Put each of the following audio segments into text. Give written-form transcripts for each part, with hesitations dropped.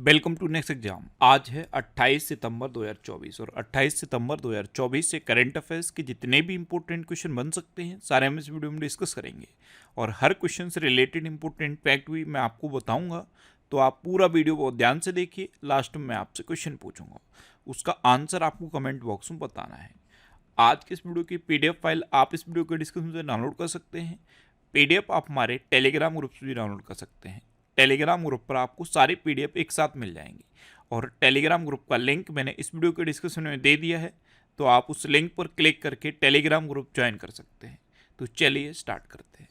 Welcome to next exam. आज है 28 सितंबर 2024 और 28 सितंबर 2024 से करंट अफेयर्स के जितने भी इंपॉर्टेंट क्वेश्चन बन सकते हैं सारे हम इस वीडियो में डिस्कस करेंगे और हर क्वेश्चन से रिलेटेड इंपॉर्टेंट फैक्ट भी मैं आपको बताऊंगा। तो आप पूरा वीडियो बहुत ध्यान से देखिए। लास्ट में मैं आपसे क्वेश्चन पूछूंगा, उसका आंसर आपको कमेंट बॉक्स में बताना है। आज के इस वीडियो की पीडीएफ फाइल आप इस वीडियो के डिस्क्रिप्शन से डाउनलोड कर सकते हैं। पीडीएफ आप हमारे टेलीग्राम ग्रुप से भी डाउनलोड कर सकते हैं। टेलीग्राम ग्रुप पर आपको सारी पीडीएफ एक साथ मिल जाएंगी और टेलीग्राम ग्रुप का लिंक मैंने इस वीडियो के डिस्क्रिप्शन में दे दिया है, तो आप उस लिंक पर क्लिक करके टेलीग्राम ग्रुप ज्वाइन कर सकते हैं। तो चलिए स्टार्ट करते हैं।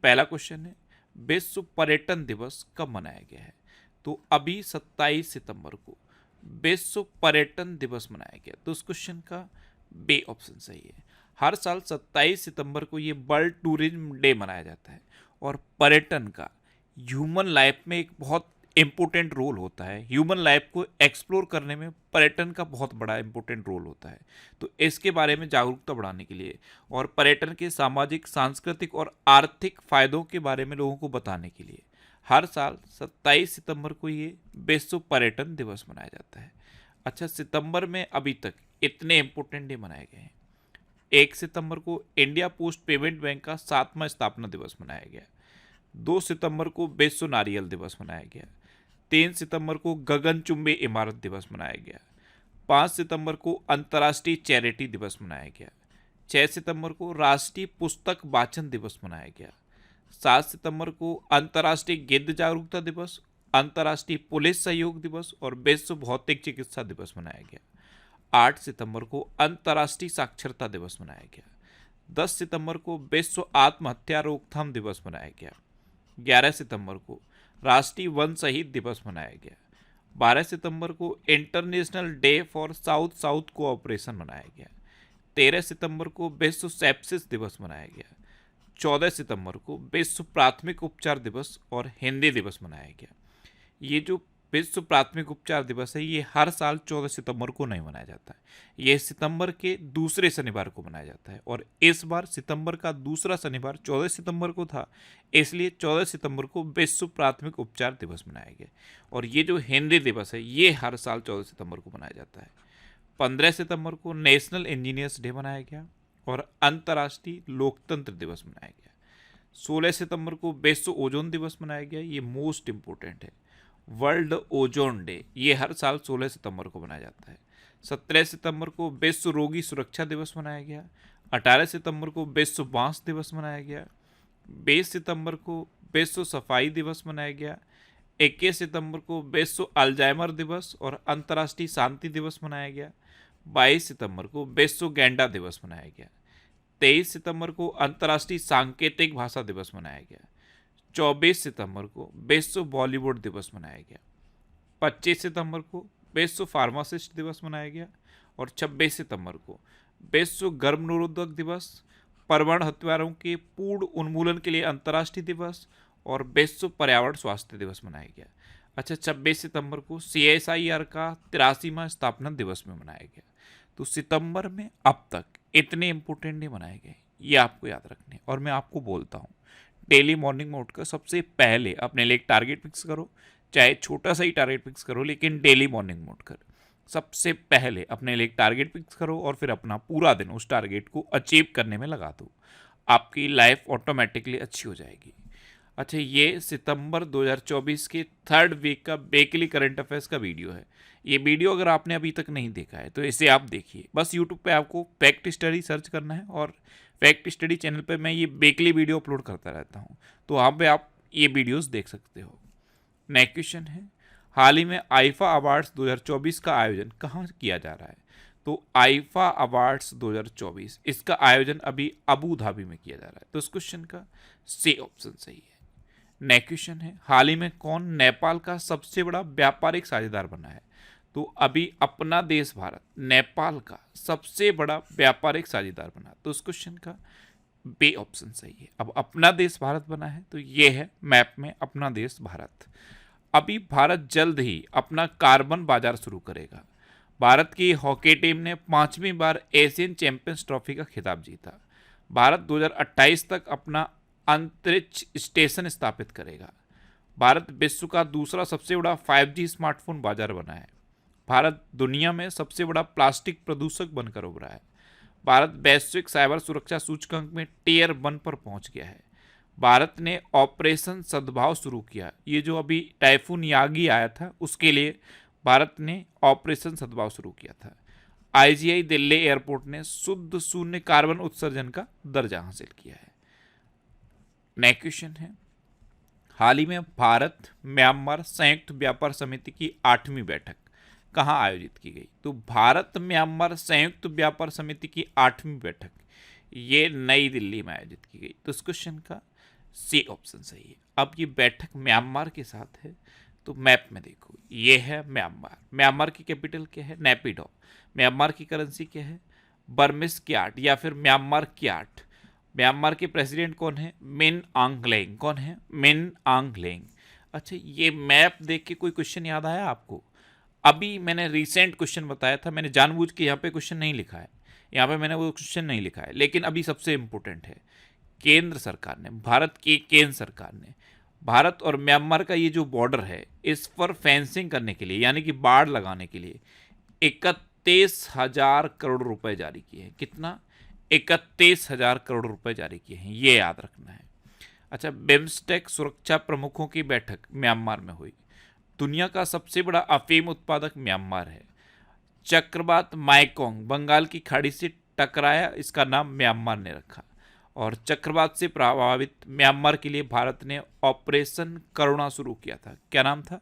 पहला क्वेश्चन है, विश्व पर्यटन दिवस कब मनाया गया है? तो अभी 27 सितंबर को विश्व पर्यटन दिवस मनाया गया। तो उस क्वेश्चन का बी ऑप्शन सही है। हर साल 27 सितंबर को ये वर्ल्ड टूरिज्म डे मनाया जाता है और पर्यटन का ह्यूमन लाइफ में एक बहुत इम्पोर्टेंट रोल होता है। ह्यूमन लाइफ को एक्सप्लोर करने में पर्यटन का बहुत बड़ा इम्पोर्टेंट रोल होता है। तो इसके बारे में जागरूकता बढ़ाने के लिए और पर्यटन के सामाजिक, सांस्कृतिक और आर्थिक फायदों के बारे में लोगों को बताने के लिए हर साल 27 सितंबर को ये विश्व पर्यटन दिवस मनाया जाता है। अच्छा, सितंबर में अभी तक इतने इम्पोर्टेंट डे मनाए गए हैं। 1 सितंबर को इंडिया पोस्ट पेमेंट बैंक का 7वां स्थापना दिवस मनाया गया। 2 सितंबर को विश्व नारियल दिवस मनाया गया। 3 सितंबर को गगनचुंबी इमारत दिवस मनाया गया। 5 सितंबर को अंतर्राष्ट्रीय चैरिटी दिवस मनाया गया। 6 सितंबर को राष्ट्रीय पुस्तक वाचन दिवस मनाया गया। 7 सितंबर को अंतर्राष्ट्रीय गिद्ध जागरूकता दिवस, अंतर्राष्ट्रीय पुलिस सहयोग दिवस और विश्व भौतिक चिकित्सा दिवस मनाया गया। 8 सितंबर को अंतर्राष्ट्रीय साक्षरता दिवस मनाया गया। 10 सितंबर को विश्व आत्महत्या रोकथाम दिवस मनाया गया। 11 सितंबर को राष्ट्रीय वन शहीद दिवस मनाया गया। 12 सितंबर को international day for south south cooperation मनाया गया। 13 सितंबर को विश्व सेप्सिस दिवस मनाया गया। 14 सितंबर को विश्व प्राथमिक उपचार दिवस और हिंदी दिवस मनाया गया। ये जो विश्व प्राथमिक उपचार दिवस है ये हर साल 14 सितंबर को नहीं मनाया जाता है। ये सितंबर के दूसरे शनिवार को मनाया जाता है और इस बार सितंबर का दूसरा शनिवार 14 सितंबर को था, इसलिए 14 सितंबर को विश्व प्राथमिक उपचार दिवस मनाया गया। और ये जो हिंदी दिवस है ये हर साल 14 सितंबर को मनाया जाता है। 15 सितंबर को नेशनल इंजीनियर्स डे मनाया गया और अंतर्राष्ट्रीय लोकतंत्र दिवस मनाया गया। 16 सितंबर को विश्व ओजोन दिवस मनाया गया। ये मोस्ट इम्पोर्टेंट है, वर्ल्ड ओजोन डे। ये हर साल 16 सितंबर को मनाया जाता है। 17 सितंबर को विश्व रोगी सुरक्षा दिवस मनाया गया। 18 सितंबर को विश्व बांस दिवस मनाया गया। 20 सितंबर को विश्व सफाई दिवस मनाया गया। 21 सितंबर को विश्व अल्जाइमर दिवस और अंतर्राष्ट्रीय शांति दिवस मनाया गया। 22 सितंबर को विश्व गैंडा दिवस मनाया गया। 23 सितंबर को अंतर्राष्ट्रीय सांकेतिक भाषा दिवस मनाया गया। 24 सितंबर को विश्व बॉलीवुड दिवस मनाया गया। 25 सितंबर को विश्व फार्मासिस्ट दिवस मनाया गया और 26 सितंबर को विश्व गर्भनिरोधक दिवस, परमाणु हथियारों के पूर्ण उन्मूलन के लिए अंतर्राष्ट्रीय दिवस और विश्व पर्यावरण स्वास्थ्य दिवस मनाया गया। अच्छा, 26 सितंबर को CSIR का 83वां स्थापना दिवस में मनाया गया। तो सितंबर में अब तक इतने इंपॉर्टेंट डे मनाए गए, ये आपको याद रखने। और मैं आपको बोलता हूँ, डेली मॉर्निंग में उठकर सबसे पहले अपने लिए एक टारगेट फिक्स करो, चाहे छोटा सा ही टारगेट फिक्स करो, लेकिन डेली मॉर्निंग में उठकर सबसे पहले अपने लिए एक टारगेट फिक्स करो और फिर अपना पूरा दिन उस टारगेट को अचीव करने में लगा दो। आपकी लाइफ ऑटोमेटिकली अच्छी हो जाएगी। अच्छा, ये सितंबर 2024 के 3rd वीक का वीकली करंट अफेयर्स का वीडियो है। ये वीडियो अगर आपने अभी तक नहीं देखा है तो इसे आप देखिए। बस यूट्यूब पे आपको फैक्ट स्टडी सर्च करना है और फैक्ट स्टडी चैनल पे मैं ये वीकली वीडियो अपलोड करता रहता हूँ, तो वहाँ पे आप ये वीडियोस देख सकते हो। नेक्स्ट क्वेश्चन है, हाल ही में आईफा अवार्ड्स 2024 का आयोजन कहाँ किया जा रहा है? तो आईफा अवार्ड्स 2024 इसका आयोजन अभी अबू धाबी में किया जा रहा है। तो इस क्वेश्चन का सी ऑप्शन सही है। नेक्स्ट क्वेश्चन है, हाल ही में कौन नेपाल का सबसे बड़ा व्यापारिक साझेदार बना है? तो अभी अपना देश भारत नेपाल का सबसे बड़ा व्यापारिक साझेदार बना। तो इस क्वेश्चन का बी ऑप्शन सही है। अब अपना देश भारत बना है तो ये है मैप में अपना देश भारत। अभी भारत जल्द ही अपना कार्बन बाजार शुरू करेगा। भारत की हॉकी टीम ने 5वीं बार एशियन चैंपियंस ट्रॉफी का खिताब जीता। भारत 2028 तक अपना अंतरिक्ष स्टेशन स्थापित करेगा भारत विश्व का दूसरा सबसे बड़ा 5G स्मार्टफोन बाजार बना है। भारत दुनिया में सबसे बड़ा प्लास्टिक प्रदूषक बनकर उभरा है। भारत वैश्विक साइबर सुरक्षा सूचकांक में टियर 1 पर पहुंच गया है। भारत ने ऑपरेशन सद्भाव शुरू किया। ये जो अभी टाइफून यागी आया था उसके लिए भारत ने ऑपरेशन सद्भाव शुरू किया था। IGI दिल्ली एयरपोर्ट ने शुद्ध शून्य कार्बन उत्सर्जन का दर्जा हासिल किया है। नेक्स्ट क्वेश्चन है, हाल ही में भारत म्यांमार संयुक्त व्यापार समिति की 8वीं बैठक कहाँ आयोजित की गई? तो भारत म्यांमार संयुक्त व्यापार समिति की 8वीं बैठक ये नई दिल्ली में आयोजित की गई। तो इस क्वेश्चन का सी ऑप्शन सही है। अब ये बैठक म्यांमार के साथ है, तो मैप में देखो ये है म्यांमार। म्यांमार की कैपिटल क्या है? नेपिडो। म्यांमार की करेंसी क्या है? बर्मिस क्याट या फिर म्यांमार क्याट। म्यांमार के प्रेसिडेंट कौन है? मिन आंग ह्लेंग। कौन है? मिन आंग ह्लेंग। अच्छा, ये मैप देख के कोई क्वेश्चन याद आया आपको? अभी मैंने रिसेंट क्वेश्चन बताया था, मैंने जानबूझ के यहाँ पे क्वेश्चन नहीं लिखा है, यहाँ पे मैंने वो क्वेश्चन नहीं लिखा है, लेकिन अभी सबसे इम्पोर्टेंट है। केंद्र सरकार ने, भारत की केंद्र सरकार ने भारत और म्यांमार का ये जो बॉर्डर है इस पर फेंसिंग करने के लिए यानी कि बाड़ लगाने के लिए 31,000 करोड़ रुपए जारी किए हैं। कितना? 31,000 करोड़ रुपए जारी किए हैं, ये याद रखना है। अच्छा, बिम्स्टेक सुरक्षा प्रमुखों की बैठक म्यांमार में हुई। दुनिया का सबसे बड़ा अफीम उत्पादक म्यांमार है। चक्रवात माइकोंग बंगाल की खाड़ी से टकराया, इसका नाम म्यांमार ने रखा। और चक्रवात से प्रभावित म्यांमार के लिए भारत ने ऑपरेशन करुणा शुरू किया था। क्या नाम था?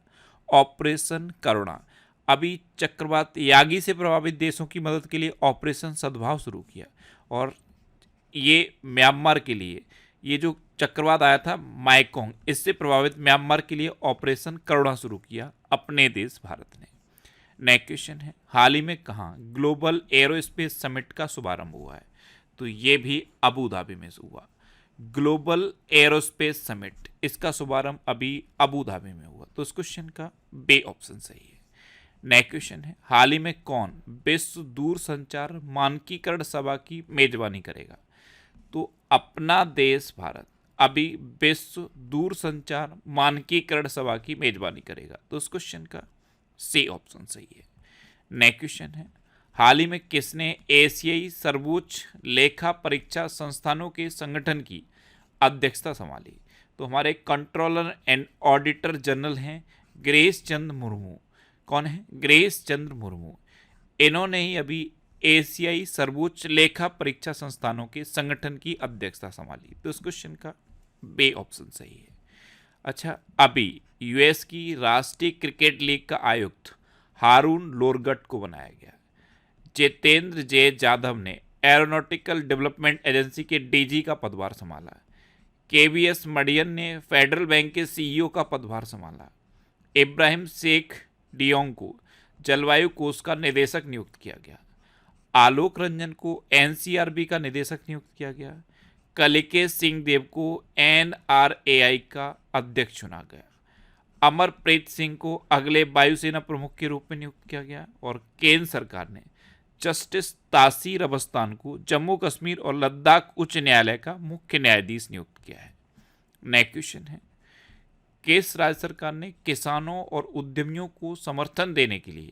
ऑपरेशन करुणा। अभी चक्रवात यागी से प्रभावित देशों की मदद के लिए ऑपरेशन सद्भाव शुरू किया। और ये म्यांमार के लिए, ये जो चक्रवात आया था माइकोंग, इससे प्रभावित म्यांमार के लिए ऑपरेशन करुणा शुरू किया अपने देश भारत ने। नेक्स्ट क्वेश्चन है, हाल ही में कहाँ ग्लोबल एरोस्पेस समिट का शुभारंभ हुआ है? तो ये भी अबू धाबी में हुआ। ग्लोबल एरोस्पेस समिट, इसका शुभारंभ अभी अबू धाबी में हुआ। तो इस क्वेश्चन का बे ऑप्शन सही है। नेक्स्ट क्वेश्चन है, हाल ही में कौन विश्व दूरसंचार मानकीकरण सभा की मेजबानी करेगा? तो अपना देश भारत अभी विश्व दूरसंचार मानकीकरण सभा की मेजबानी करेगा। तो इस क्वेश्चन का सी ऑप्शन सही है। नेक्स्ट क्वेश्चन है, हाल ही में किसने एशियाई सर्वोच्च लेखा परीक्षा संस्थानों के संगठन की अध्यक्षता संभाली? तो हमारे कंट्रोलर एंड ऑडिटर जनरल हैं ग्रेस चंद्र मुर्मू। कौन है? ग्रेस चंद्र मुर्मू। इन्होंने ही अभी एशियाई सर्वोच्च लेखा परीक्षा संस्थानों के संगठन की अध्यक्षता संभाली। तो इस क्वेश्चन का बे ऑप्शन सही है। अच्छा, अभी यूएस की राष्ट्रीय क्रिकेट लीग का आयुक्त हारून लोरगट को बनाया गया। जितेंद्र जे जाधव ने एरोनॉटिकल डेवलपमेंट एजेंसी के डीजी का पदभार संभाला। केवीएस मडियन ने फेडरल बैंक के सीईओ का पदभार संभाला। इब्राहिम शेख डियोंग को जलवायु कोष का निदेशक नियुक्त किया गया। आलोक रंजन को एनसीआरबी का निदेशक नियुक्त किया गया। कलिकेश सिंह देव को एनआरएआई का अध्यक्ष चुना गया। अमरप्रीत सिंह को अगले वायुसेना प्रमुख के रूप में नियुक्त किया गया। और केंद्र सरकार ने जस्टिस तासीर अबस्तान को जम्मू कश्मीर और लद्दाख उच्च न्यायालय का मुख्य न्यायाधीश नियुक्त किया है। नेक्स्ट क्वेश्चन है, किस राज्य सरकार ने किसानों और उद्यमियों को समर्थन देने के लिए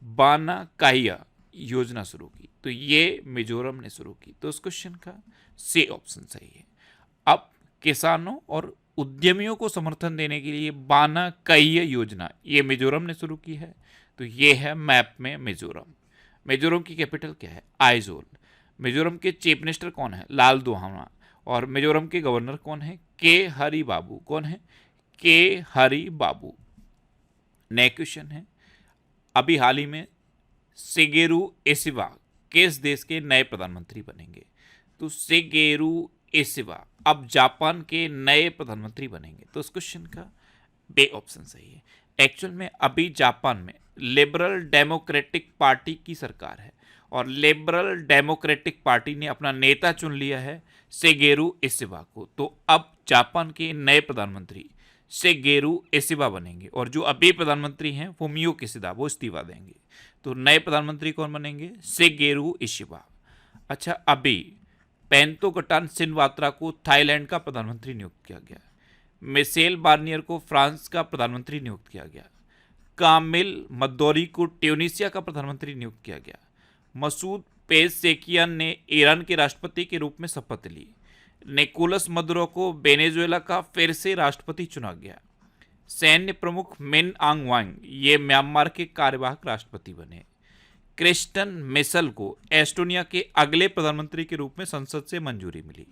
बाना काहिया योजना शुरू की? तो ये मिजोरम ने शुरू की। तो इस क्वेश्चन का सी ऑप्शन सही है। अब किसानों और उद्यमियों को समर्थन देने के लिए बाना काहिया योजना ये मिजोरम ने शुरू की है। तो ये है मैप में मिजोरम। मिजोरम की कैपिटल क्या है? आइजोल। मिजोरम के चीफ मिनिस्टर कौन है? लाल दुहाना। और मिजोरम के गवर्नर कौन है? के हरि बाबू। कौन है? के हरि बाबू। नेक्स्ट क्वेश्चन है, अभी हाल ही में शिगेरू इशिबा किस देश के नए प्रधानमंत्री बनेंगे? तो शिगेरू इशिबा अब जापान के नए प्रधानमंत्री बनेंगे। तो इस क्वेश्चन का बे ऑप्शन सही है। एक्चुअल में अभी जापान में लिबरल डेमोक्रेटिक पार्टी की सरकार है और लिबरल डेमोक्रेटिक पार्टी ने अपना नेता चुन लिया है शिगेरू इशिबा को। तो अब जापान के नए प्रधानमंत्री शिगेरू इशिबा बनेंगे और जो अभी प्रधानमंत्री हैं फुमियो किशिदा वो इस्तीफा देंगे। तो नए प्रधानमंत्री कौन बनेंगे? Shigeru Ishiba. अच्छा, अभी पेंतो कटान सिनवात्रा को थाईलैंड का प्रधानमंत्री नियुक्त किया गया। मिशेल बार्नियर को फ्रांस का प्रधानमंत्री नियुक्त किया गया। कामिल मद्दौरी को ट्यूनीशिया का प्रधानमंत्री नियुक्त किया गया। मसूद पेज़ेशिकियान ने ईरान के राष्ट्रपति के रूप में शपथ ली। निकोलस मदुरो को वेनेजुएला का फिर से राष्ट्रपति चुना गया। सैन्य प्रमुख मिन आंग वांग ये म्यांमार के कार्यवाहक राष्ट्रपति बने। क्रिस्टन मिशेल को एस्टोनिया के अगले प्रधानमंत्री के रूप में संसद से मंजूरी मिली।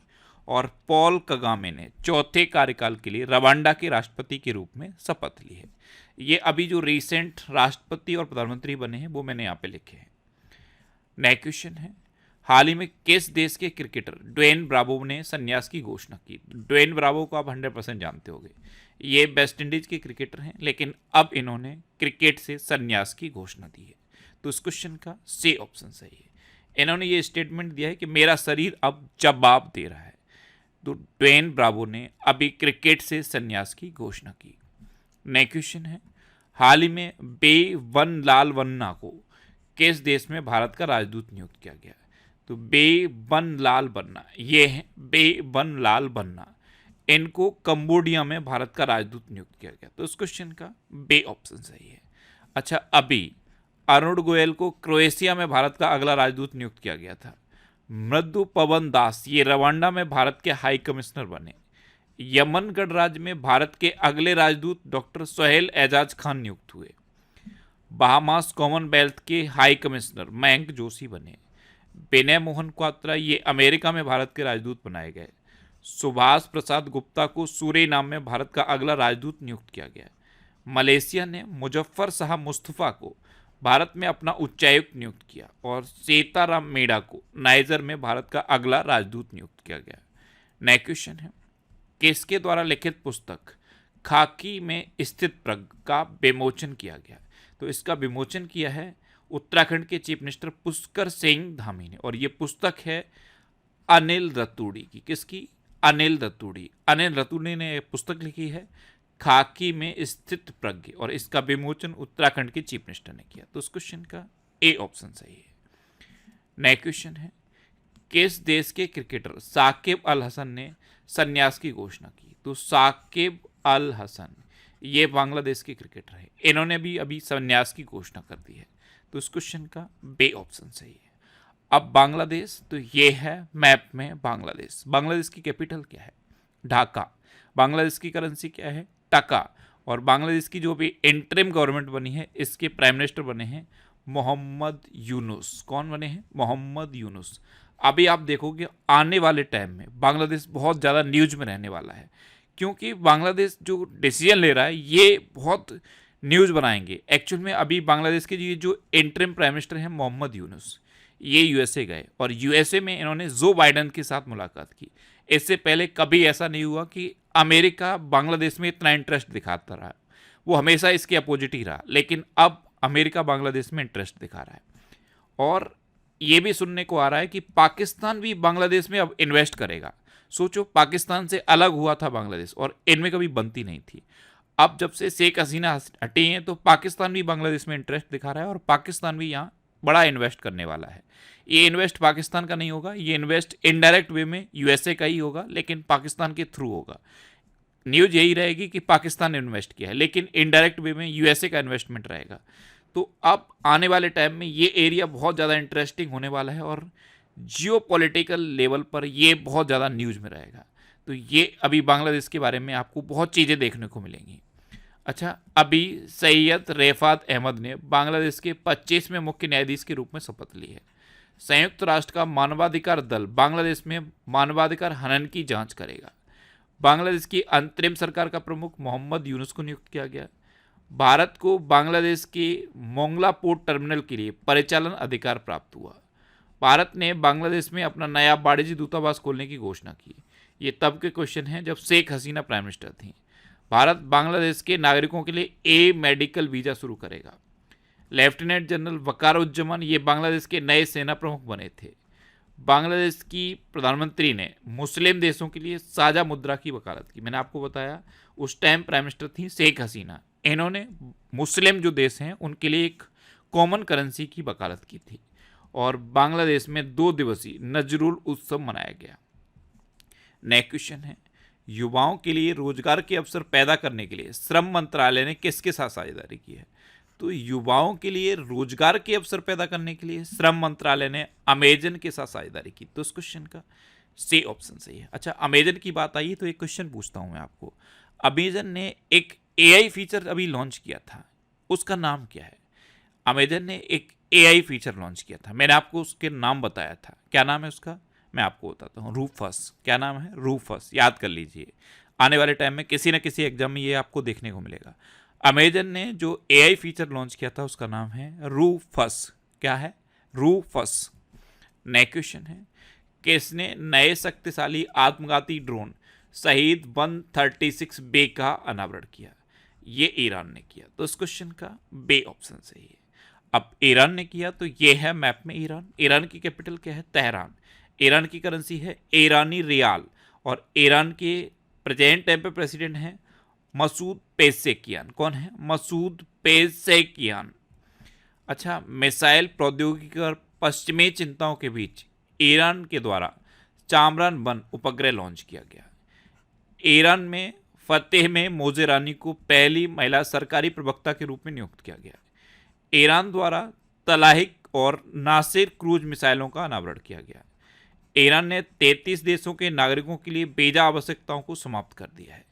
और पॉल कगामे ने चौथे कार्यकाल के लिए रवांडा के राष्ट्रपति के रूप में शपथ ली है। ये अभी जो रिसेंट राष्ट्रपति और प्रधानमंत्री बने हैं वो मैंने यहाँ पे लिखे हैं। नेक्स्ट क्वेश्चन है, हाल ही में किस देश के क्रिकेटर ड्वेन ब्रावो ने संन्यास की घोषणा की? ड्वेन ब्रावो को आप 100% जानते होंगे। ये वेस्ट इंडीज के क्रिकेटर हैं, लेकिन अब इन्होंने क्रिकेट से संन्यास की घोषणा दी है। तो इस क्वेश्चन का सी ऑप्शन सही है। इन्होंने ये स्टेटमेंट दिया है कि मेरा शरीर अब जवाब दे रहा है। तो ड्वेन ब्रावो ने अभी क्रिकेट से संन्यास की घोषणा की। नेक्स्ट क्वेश्चन है, हाल ही में बेबनलाल वन्ना को किस देश में भारत का राजदूत नियुक्त किया गया? तो बेबनलाल वन्ना ये है बेबनलाल वन्ना, इनको कंबोडिया में भारत का राजदूत नियुक्त किया गया। तो इस क्वेश्चन का बे ऑप्शन सही है। अच्छा, अभी अरुण गोयल को क्रोएशिया में भारत का अगला राजदूत नियुक्त किया गया था। मृदु पवन दास ये रवांडा में भारत के हाई कमिश्नर बने। यमन गणराज्य में भारत के अगले राजदूत डॉक्टर सोहेल एजाज खान नियुक्त हुए। बहामास कॉमनवेल्थ के हाई कमिश्नर मयंक जोशी बने। विनय मोहन क्वात्रा ये अमेरिका में भारत के राजदूत बनाए गए। सुभाष प्रसाद गुप्ता को सूरीनाम में भारत का अगला राजदूत नियुक्त किया गया। मलेशिया ने मुजफ्फर शाह मुस्तफा को भारत में अपना उच्चायुक्त नियुक्त किया। और सीताराम मीणा को नाइजर में भारत का अगला राजदूत नियुक्त किया गया। नेक्स्ट क्वेश्चन है, किसके द्वारा लिखित पुस्तक खाकी में स्थित प्रज्ञ का विमोचन किया गया? तो इसका विमोचन किया है उत्तराखंड के चीफ मिनिस्टर पुष्कर सिंह धामी ने। और ये पुस्तक है अनिल रतूड़ी की। किसकी? अनिल रतूड़ी। अनिल रतूड़ी ने पुस्तक लिखी है खाकी में स्थित प्रज्ञ, और इसका विमोचन उत्तराखंड के चीफ मिनिस्टर ने किया। तो उस क्वेश्चन का ए ऑप्शन सही है। नेक्स्ट क्वेश्चन है, किस देश के क्रिकेटर साकिब अल हसन ने संन्यास की घोषणा की? तो साकिब अल हसन ये बांग्लादेश के क्रिकेटर हैं, इन्होंने भी अभी संन्यास की घोषणा कर दी है। तो इस क्वेश्चन का बे ऑप्शन सही है। अब बांग्लादेश, तो ये है मैप में बांग्लादेश। बांग्लादेश की कैपिटल क्या है? ढाका। बांग्लादेश की करेंसी क्या है? टका। और बांग्लादेश की जो भी इंटरिम गवर्नमेंट बनी है, इसके प्राइम मिनिस्टर बने हैं मोहम्मद यूनुस। कौन बने हैं? मोहम्मद यूनुस। अभी आप देखोगे आने वाले टाइम में बांग्लादेश बहुत ज़्यादा न्यूज में रहने वाला है, क्योंकि बांग्लादेश जो डिसीजन ले रहा है ये बहुत न्यूज़ बनाएंगे। एक्चुअल में अभी बांग्लादेश के जो इंटरिम प्राइम मिनिस्टर हैं मोहम्मद यूनुस, ये यूएसए गए और यूएसए में इन्होंने जो बाइडेन के साथ मुलाकात की। इससे पहले कभी ऐसा नहीं हुआ कि अमेरिका बांग्लादेश में इतना इंटरेस्ट दिखाता रहा। वो हमेशा इसके अपोजिट ही रहा, लेकिन अब अमेरिका बांग्लादेश में इंटरेस्ट दिखा रहा है। और ये भी सुनने को आ रहा है कि पाकिस्तान भी बांग्लादेश में अब इन्वेस्ट करेगा। सोचो, पाकिस्तान से अलग हुआ था बांग्लादेश और इनमें कभी बनती नहीं थी। अब जब से शेख हसीना हटी हैं तो पाकिस्तान भी बांग्लादेश में इंटरेस्ट दिखा रहा है और पाकिस्तान भी यहाँ बड़ा इन्वेस्ट करने वाला है। ये इन्वेस्ट पाकिस्तान का नहीं होगा, ये इन्वेस्ट इनडायरेक्ट वे में यूएसए का ही होगा, लेकिन पाकिस्तान के थ्रू होगा। न्यूज यही रहेगी कि पाकिस्तान ने इन्वेस्ट किया है, लेकिन इनडायरेक्ट वे में यूएसए का इन्वेस्टमेंट रहेगा। तो अब आने वाले टाइम में ये एरिया बहुत ज़्यादा इंटरेस्टिंग होने वाला है और जियोपॉलिटिकल लेवल पर ये बहुत ज़्यादा न्यूज में रहेगा। तो ये अभी बांग्लादेश के बारे में आपको बहुत चीज़ें देखने को मिलेंगी। अच्छा, अभी सैयद रेफात अहमद ने बांग्लादेश के 25वें मुख्य न्यायाधीश के रूप में शपथ ली है। संयुक्त राष्ट्र का मानवाधिकार दल बांग्लादेश में मानवाधिकार हनन की जांच करेगा। बांग्लादेश की अंतरिम सरकार का प्रमुख मोहम्मद यूनुस को नियुक्त किया गया। भारत को बांग्लादेश के मोंगला पोर्ट टर्मिनल के लिए परिचालन अधिकार प्राप्त हुआ। भारत ने बांग्लादेश में अपना नया वाणिज्य दूतावास खोलने की घोषणा की। ये तब के क्वेश्चन हैं जब शेख हसीना प्राइम मिनिस्टर थी। भारत बांग्लादेश के नागरिकों के लिए ए मेडिकल वीज़ा शुरू करेगा। लेफ्टिनेंट जनरल वकारुज्जमान ये बांग्लादेश के नए सेना प्रमुख बने थे। बांग्लादेश की प्रधानमंत्री ने मुस्लिम देशों के लिए साझा मुद्रा की वकालत की। मैंने आपको बताया उस टाइम प्राइम मिनिस्टर थी शेख हसीना। इन्होंने मुस्लिम जो देश हैं उनके लिए एक कॉमन करेंसी की वकालत की थी। और बांग्लादेश में 2 दिवसीय नजरुल उत्सव मनाया गया। नेक्स्ट क्वेश्चन है, युवाओं के लिए रोजगार के अवसर पैदा करने के लिए श्रम मंत्रालय ने किसके साथ साझेदारी की है? तो युवाओं के लिए रोजगार के अवसर पैदा करने के लिए श्रम मंत्रालय ने अमेजन के साथ साझेदारी की। तो इस क्वेश्चन का सी ऑप्शन सही है। अच्छा, अमेजन की बात आई तो एक क्वेश्चन पूछता हूं मैं आपको। अमेजन ने एक एआई फीचर अभी लॉन्च किया था, उसका नाम क्या है? अमेजन ने एक एआई फीचर लॉन्च किया था, मैंने आपको उसके नाम बताया था। क्या नाम है उसका? मैं आपको बताता हूँ, रूफस। क्या नाम है? रूफस। याद कर लीजिए, आने वाले टाइम में किसी न किसी एग्जाम में ये आपको देखने को मिलेगा। अमेजन ने जो एआई फीचर लॉन्च किया था उसका नाम है रूफस। क्या है? रूफस। नेक्स्ट क्वेश्चन है, किसने नए शक्तिशाली आत्मघाती ड्रोन शहीद 136 बे का अनावरण किया? ये ईरान ने किया। तो इस क्वेश्चन का बे ऑप्शन सही है। अब ईरान ने किया तो ये है मैप में ईरान। ईरान की कैपिटल क्या है? तेहरान। ईरान की करेंसी है ईरानी रियाल और ईरान के प्रेजेंट टाइम पे प्रेसिडेंट हैं मसूद पेज़ेशिकियान। कौन है? मसूद पेज़ेशिकियान। अच्छा, मिसाइल प्रौद्योगिकी और पश्चिमी चिंताओं के बीच ईरान के द्वारा चामरान 1 उपग्रह लॉन्च किया गया। ईरान में फतेह में मोजेरानी को पहली महिला सरकारी प्रवक्ता के रूप में नियुक्त किया गया। ईरान द्वारा तलाहिक और नासिर क्रूज मिसाइलों का अनावरण किया गया। ईरान ने 33 देशों के नागरिकों के लिए वीजा आवश्यकताओं को समाप्त कर दिया है।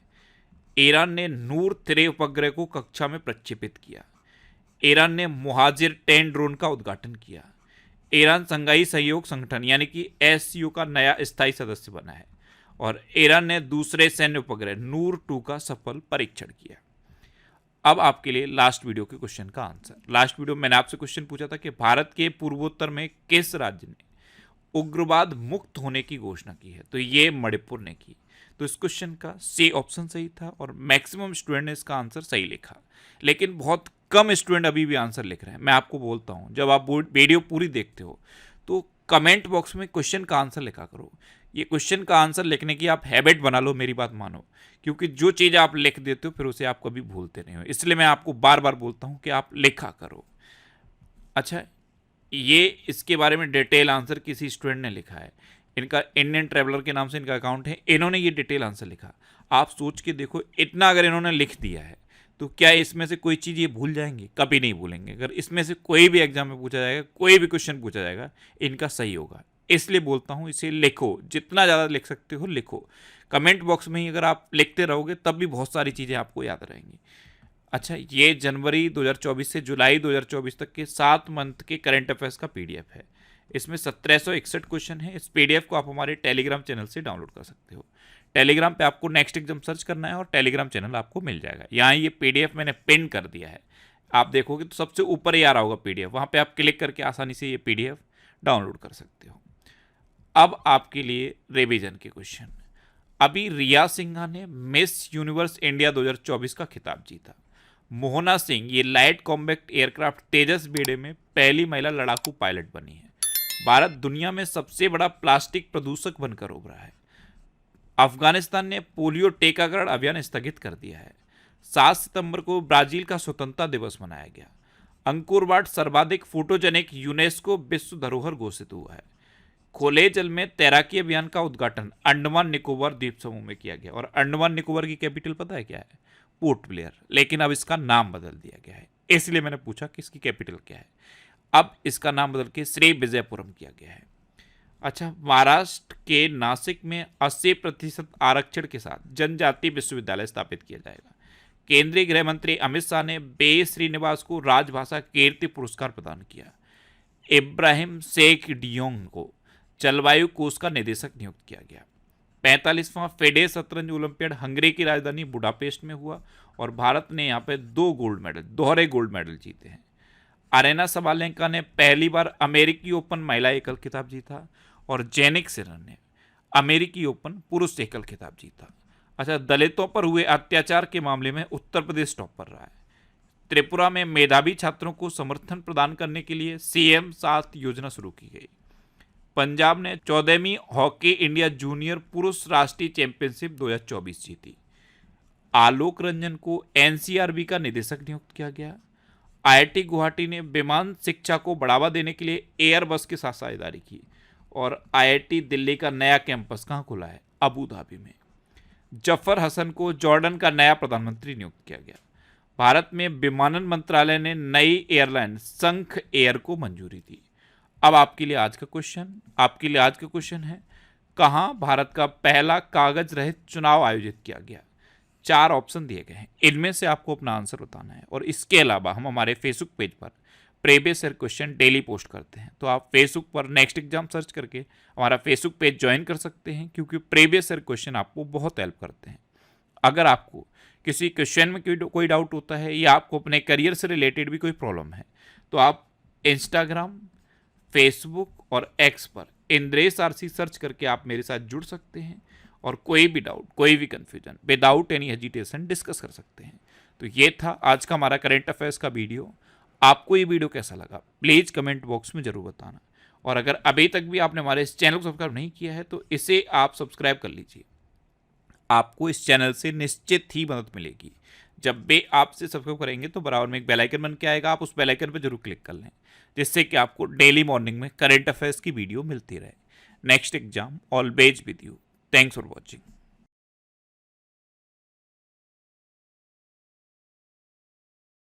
ईरान ने नूर 3 उपग्रह को कक्षा में प्रक्षेपित किया। ईरान ने मुहाजिर 10 ड्रोन का उद्घाटन किया। ईरान संघाई सहयोग संगठन यानी कि एससीओ का नया स्थायी सदस्य बना है और ईरान ने दूसरे सैन्य उपग्रह नूर 2 का सफल परीक्षण किया। अब आपके लिए लास्ट वीडियो के क्वेश्चन का आंसर। लास्ट वीडियो मैंने आपसे क्वेश्चन पूछा था कि भारत के पूर्वोत्तर में किस राज्य ने उग्रवाद मुक्त होने की घोषणा की है? तो ये मणिपुर ने की। तो इस क्वेश्चन का सी ऑप्शन सही था और मैक्सिमम स्टूडेंट ने इसका आंसर सही लिखा, लेकिन बहुत कम स्टूडेंट अभी भी आंसर लिख रहे हैं। मैं आपको बोलता हूं, जब आप वीडियो पूरी देखते हो तो कमेंट बॉक्स में क्वेश्चन का आंसर लिखा करो। ये क्वेश्चन का आंसर लिखने की आप हैबिट बना लो, मेरी बात मानो, क्योंकि जो चीज़ आप लिख देते हो फिर उसे आप कभी भूलते नहीं हो। इसलिए मैं आपको बार बार बोलता हूँ कि आप लिखा करो। अच्छा, ये इसके बारे में डिटेल आंसर किसी स्टूडेंट ने लिखा है। इनका इंडियन ट्रैवलर के नाम से इनका अकाउंट है, इन्होंने ये डिटेल आंसर लिखा। आप सोच के देखो, इतना अगर इन्होंने लिख दिया है तो क्या इसमें से कोई चीज़ ये भूल जाएंगे? कभी नहीं भूलेंगे। अगर इसमें से कोई भी एग्जाम में पूछा जाएगा, कोई भी क्वेश्चन पूछा जाएगा, इनका सही होगा। इसलिए बोलता हूँ इसे लिखो, जितना ज़्यादा लिख सकते हो लिखो। कमेंट बॉक्स में ही अगर आप लिखते रहोगे तब भी बहुत सारी चीज़ें आपको याद रहेंगी। अच्छा, ये जनवरी 2024 से जुलाई 2024 तक के 7 मंथ के करंट अफेयर्स का पीडीएफ है। इसमें 1761 क्वेश्चन है। इस पीडीएफ को आप हमारे टेलीग्राम चैनल से डाउनलोड कर सकते हो। टेलीग्राम पे आपको नेक्स्ट एग्जाम सर्च करना है और टेलीग्राम चैनल आपको मिल जाएगा। यहाँ ये पीडीएफ मैंने पिन कर दिया है, आप देखोगे तो सबसे ऊपर ही आ रहा होगा पीडीएफ, वहाँ पे आप क्लिक करके आसानी से ये पीडीएफ डाउनलोड कर सकते हो। अब आपके लिए रिवीजन के क्वेश्चन। अभी रिया सिन्हा ने मिस यूनिवर्स इंडिया 2024 का खिताब जीता। मोहना सिंह ये लाइट कॉम्बैक्ट एयरक्राफ्ट तेजस बेड़े में पहली महिला लड़ाकू पायलट बनी है। भारत दुनिया में सबसे बड़ा प्लास्टिक प्रदूषक बनकर उभरा है। अफगानिस्तान ने पोलियो टीकाकरण अभियान स्थगित कर दिया है। 7 सितंबर को ब्राजील का स्वतंत्रता दिवस मनाया गया। अंकुर वाट सर्वाधिक फोटोजेनिक यूनेस्को विश्व धरोहर घोषित हुआ है। खुले जल में तैराकी अभियान का उद्घाटन अंडमान निकोबार द्वीप समूह में किया गया और अंडमान निकोबार की कैपिटल पता है क्या है? पोर्ट ब्लेयर, लेकिन अब इसका नाम बदल दिया गया है। इसलिए मैंने पूछा कि इसकी कैपिटल क्या है। अब इसका नाम बदल के श्री विजयपुरम किया गया है। अच्छा, महाराष्ट्र के नासिक में 80% आरक्षण के साथ जनजातीय विश्वविद्यालय स्थापित किया जाएगा। केंद्रीय गृह मंत्री अमित शाह ने बे श्रीनिवास को राजभाषा कीर्ति पुरस्कार प्रदान किया। इब्राहिम शेख डियोंग को जलवायु कोष का निदेशक नियुक्त किया गया। 45वां फेडे शतरंज ओलंपियाड हंगरी की राजधानी बुडापेस्ट में हुआ और भारत ने यहाँ पे 2 गोल्ड मेडल, दोहरे गोल्ड मेडल जीते हैं। अरेना सबालेंका ने पहली बार अमेरिकी ओपन महिला एकल खिताब जीता और जेनिक सिनर ने अमेरिकी ओपन पुरुष एकल खिताब जीता। अच्छा, दलितों पर हुए अत्याचार के मामले में उत्तर प्रदेश टॉप पर रहा है। त्रिपुरा में मेधावी छात्रों को समर्थन प्रदान करने के लिए CM 7 योजना शुरू की गई। पंजाब ने 14वीं हॉकी इंडिया जूनियर पुरुष राष्ट्रीय चैंपियनशिप 2024 जीती। आलोक रंजन को NCRB का निदेशक नियुक्त किया गया। IIT गुवाहाटी ने विमान शिक्षा को बढ़ावा देने के लिए एयरबस के साथ साझेदारी की और IIT दिल्ली का नया कैंपस कहाँ खुला है? अबू धाबी में। जफर हसन को जॉर्डन का नया प्रधानमंत्री नियुक्त किया गया। भारत में विमानन मंत्रालय ने नई एयरलाइन संख एयर को मंजूरी दी। अब आपके लिए आज का क्वेश्चन है, कहां भारत का पहला कागज रहित चुनाव आयोजित किया गया? 4 ऑप्शन दिए गए हैं, इनमें से आपको अपना आंसर बताना है। और इसके अलावा हम हमारे फेसबुक पेज पर previous year question daily post करते हैं, तो आप फेसबुक पर नेक्स्ट एग्जाम सर्च करके हमारा फेसबुक पेज ज्वाइन कर सकते हैं, क्योंकि प्रीवियस ईयर क्वेश्चन आपको बहुत हेल्प करते हैं। अगर आपको किसी क्वेश्चन में कोई डाउट होता है या आपको अपने करियर से रिलेटेड भी कोई प्रॉब्लम है, तो आप इंस्टाग्राम, फेसबुक और एक्स पर इंद्रेश आरसी सर्च करके आप मेरे साथ जुड़ सकते हैं और कोई भी डाउट, कोई भी confusion without any hesitation discuss कर सकते हैं। तो ये था आज का हमारा करंट अफेयर्स का वीडियो। आपको ये वीडियो कैसा लगा प्लीज़ कमेंट बॉक्स में ज़रूर बताना। और अगर अभी तक भी आपने हमारे इस चैनल को सब्सक्राइब नहीं किया है तो इसे आप सब्सक्राइब कर लीजिए। आपको इस चैनल से निश्चित ही मदद मिलेगी। जब भी आपसे सब्सक्राइब करेंगे तो बराबर में एक बेल आइकन बन के आएगा, आप उस बेल आइकन पर जरूर क्लिक कर लें, जिससे कि आपको डेली मॉर्निंग में करंट अफेयर्स की वीडियो मिलती रहे। Next exam always with you. Thanks for watching.